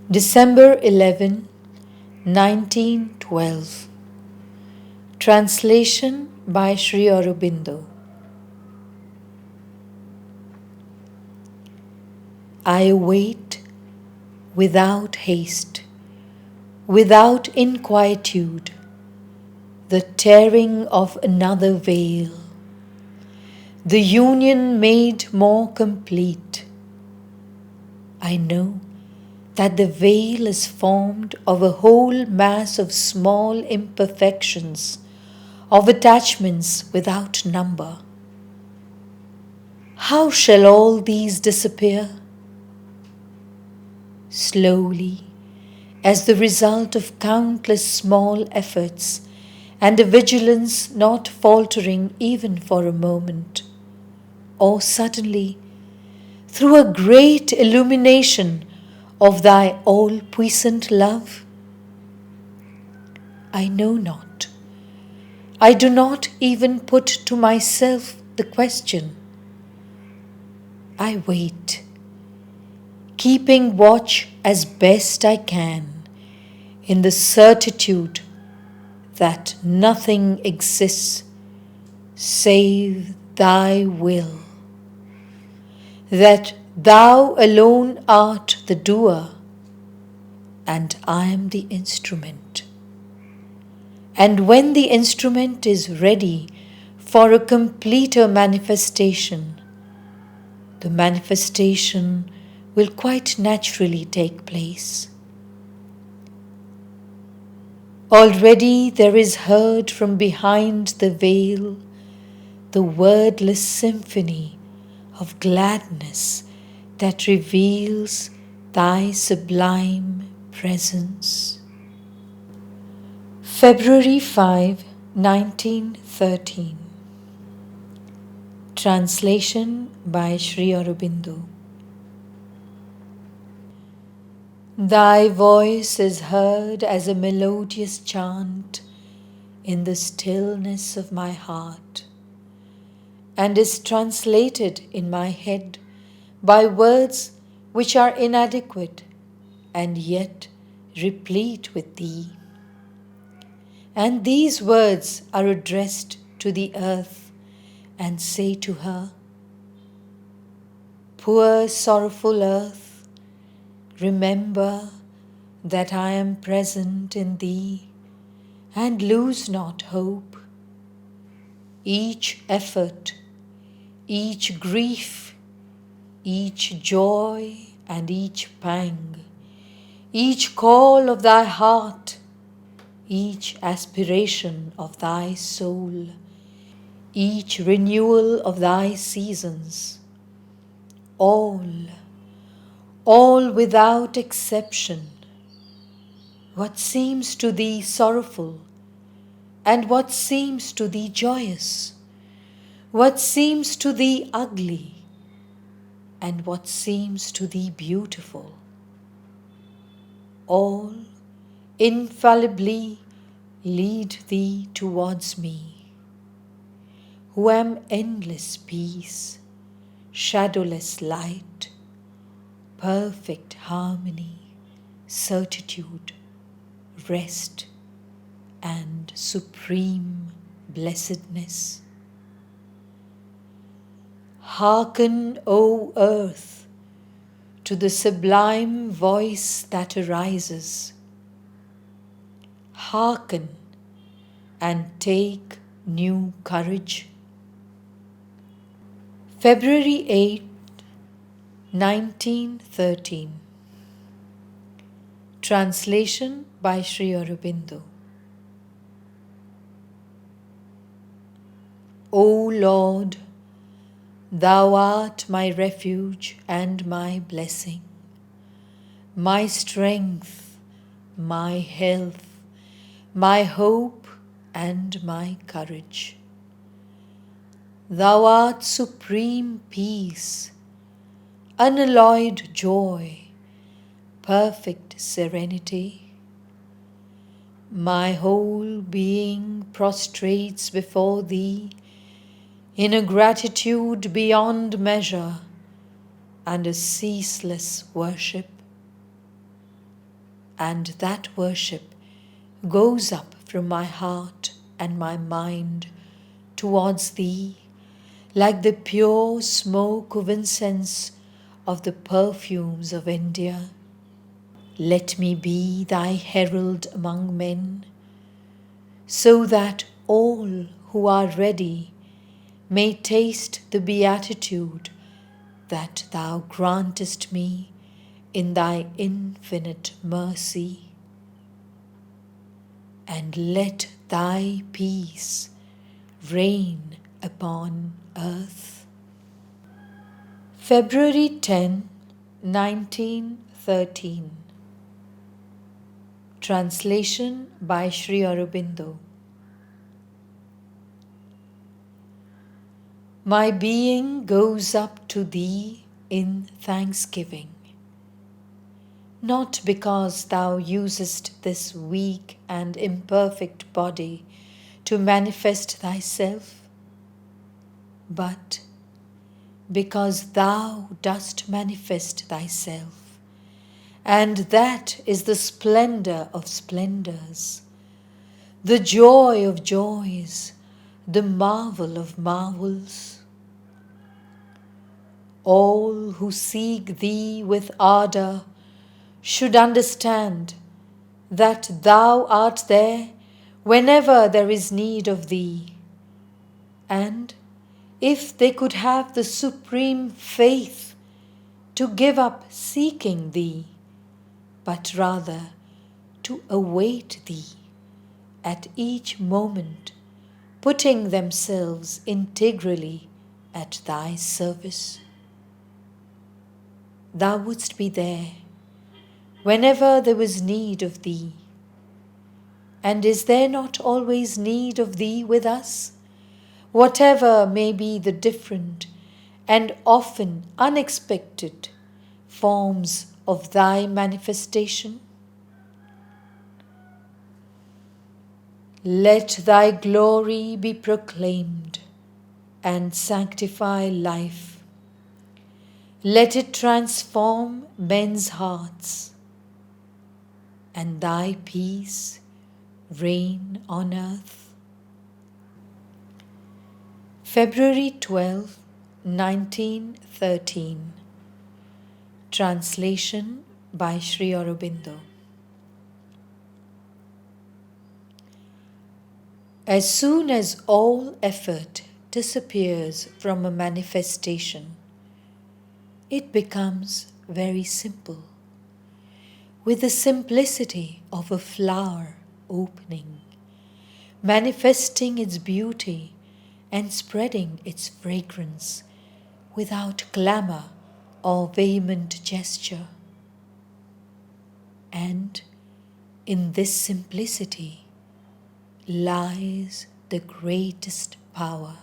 December 11, 1912. Translation by Sri Aurobindo. I await without haste, without inquietude, the tearing of another veil, the union made more complete. I know that the veil is formed of a whole mass of small imperfections, of attachments without number. How shall all these disappear? Slowly, as the result of countless small efforts and a vigilance not faltering even for a moment, or suddenly, through a great illumination of thy all-puissant love? I know not. I do not even put to myself the question. I wait, keeping watch as best I can, in the certitude that nothing exists save thy will, that thou alone art the doer, and I am the instrument. And when the instrument is ready for a completer manifestation, the manifestation will quite naturally take place. Already there is heard from behind the veil the wordless symphony of gladness that reveals thy sublime presence. February 5, 1913. Translation by Sri Aurobindo. Thy voice is heard as a melodious chant in the stillness of my heart, and is translated in my head by words which are inadequate and yet replete with thee. And these words are addressed to the earth and say to her, Poor sorrowful earth, remember that I am present in thee, and lose not hope. Each effort, each grief, each joy and each pang, each call of thy heart, each aspiration of thy soul, each renewal of thy seasons, all without exception, what seems to thee sorrowful, and what seems to thee joyous, what seems to thee ugly, and what seems to thee beautiful, all infallibly lead thee towards me, who am endless peace, shadowless light, perfect harmony, certitude, rest, and supreme blessedness. Hearken, O earth, to the sublime voice that arises. Hearken and take new courage. February 8, 1913. Translation by Sri Aurobindo. O Lord, thou art my refuge and my blessing, my strength, my health, my hope and my courage. Thou art supreme peace, unalloyed joy, perfect serenity. My whole being prostrates before thee in a gratitude beyond measure and a ceaseless worship. and that worship goes up from my heart and my mind towards Thee like the pure smoke of incense of the perfumes of India. Let me be Thy herald among men, so that all who are ready may taste the beatitude that Thou grantest me in Thy infinite mercy. And let Thy peace reign upon earth. February 10, 1913. Translation by Sri Aurobindo. My being goes up to Thee in thanksgiving, not because Thou usest this weak and imperfect body to manifest Thyself, but because Thou dost manifest Thyself, and that is the splendor of splendors, the joy of joys, the marvel of marvels. All who seek Thee with ardor should understand that Thou art there whenever there is need of Thee, and if they could have the supreme faith to give up seeking Thee, but rather to await Thee at each moment, putting themselves integrally at Thy service. Thou wouldst be there whenever there was need of Thee. And is there not always need of Thee with us, whatever may be the different and often unexpected forms of Thy manifestation? Let Thy glory be proclaimed and sanctify life. Let it transform men's hearts, and Thy peace reign on earth. February 12, 1913. Translation by Sri Aurobindo. As soon as all effort disappears from a manifestation, it becomes very simple, with the simplicity of a flower opening, manifesting its beauty and spreading its fragrance without clamor or vehement gesture. And in this simplicity lies the greatest power,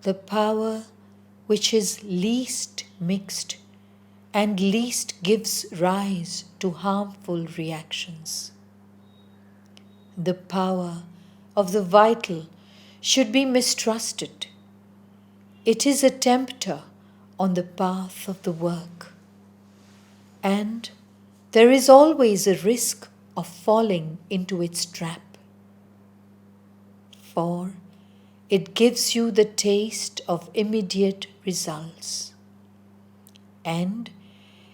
the power which is least mixed and least gives rise to harmful reactions. The power of the vital should be mistrusted. It is a tempter on the path of the work, and there is always a risk of falling into its trap. For it gives you the taste of immediate results. And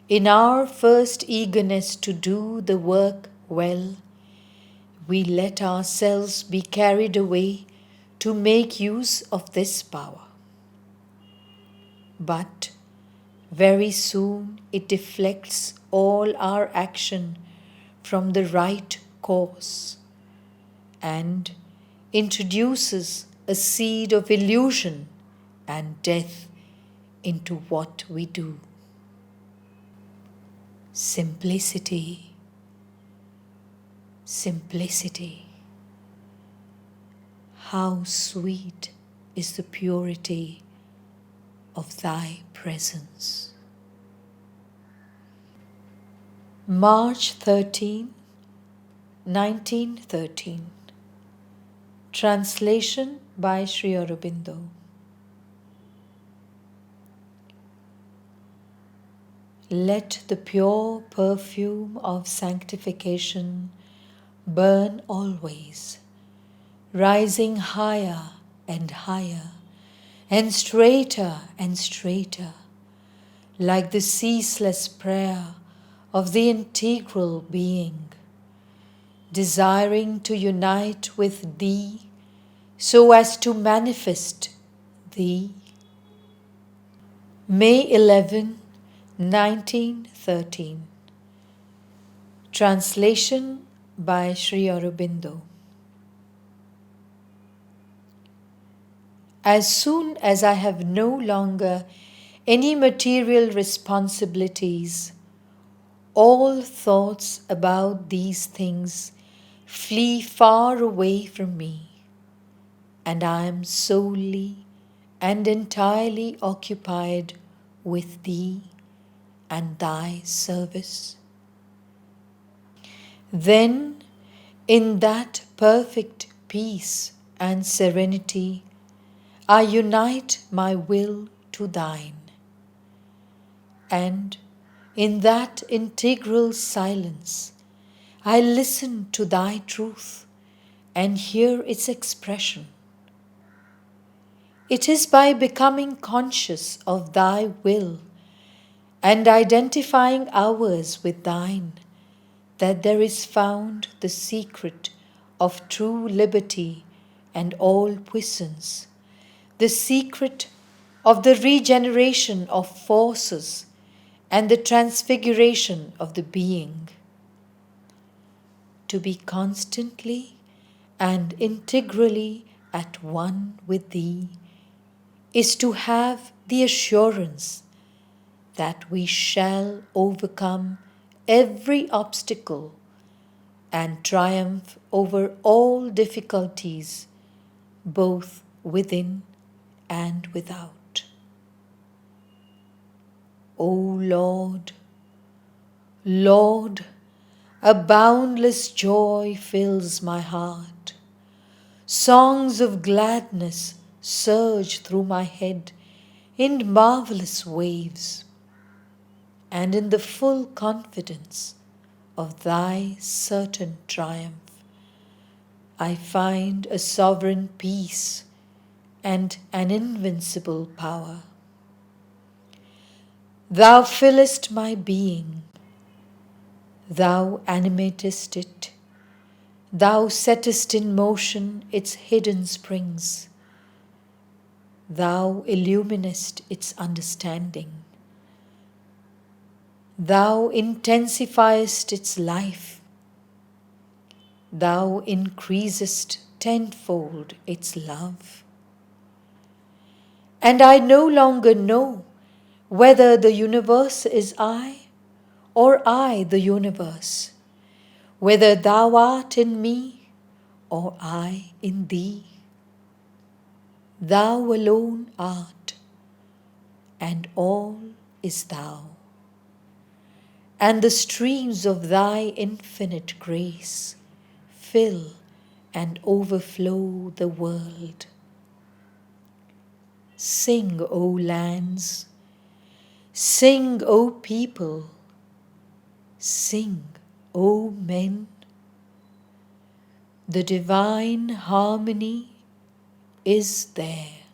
in our first eagerness to do the work well, we let ourselves be carried away to make use of this power. But very soon it deflects all our action from the right course and introduces a seed of illusion and death into what we do. Simplicity, simplicity. How sweet is the purity of Thy presence. March 13, 1913. Translation by Sri Aurobindo. Let the pure perfume of sanctification burn always, rising higher and higher, and straighter, like the ceaseless prayer of the integral being, desiring to unite with Thee so as to manifest Thee. May 11, 1913. Translation by Sri Aurobindo. As soon as I have no longer any material responsibilities, all thoughts about these things flee far away from me, and I am solely and entirely occupied with Thee and Thy service. Then, in that perfect peace and serenity, I unite my will to Thine, and in that integral silence, I listen to Thy truth and hear its expression. It is by becoming conscious of Thy will and identifying ours with Thine that there is found the secret of true liberty and all puissance, the secret of the regeneration of forces and the transfiguration of the being. To be constantly and integrally at one with Thee is to have the assurance that we shall overcome every obstacle and triumph over all difficulties, both within and without. O Lord, Lord, a boundless joy fills my heart. Songs of gladness surge through my head in marvelous waves, and in the full confidence of Thy certain triumph, I find a sovereign peace and an invincible power. Thou fillest my being, Thou animatest it, Thou settest in motion its hidden springs, Thou illuminest its understanding, Thou intensifiest its life, Thou increasest tenfold its love. And I no longer know whether the universe is I or I the universe, whether Thou art in me or I in Thee. Thou alone art, and all is Thou, and the streams of Thy infinite grace fill and overflow the world. Sing, O lands, sing, O people, sing, O men. The divine harmony is there.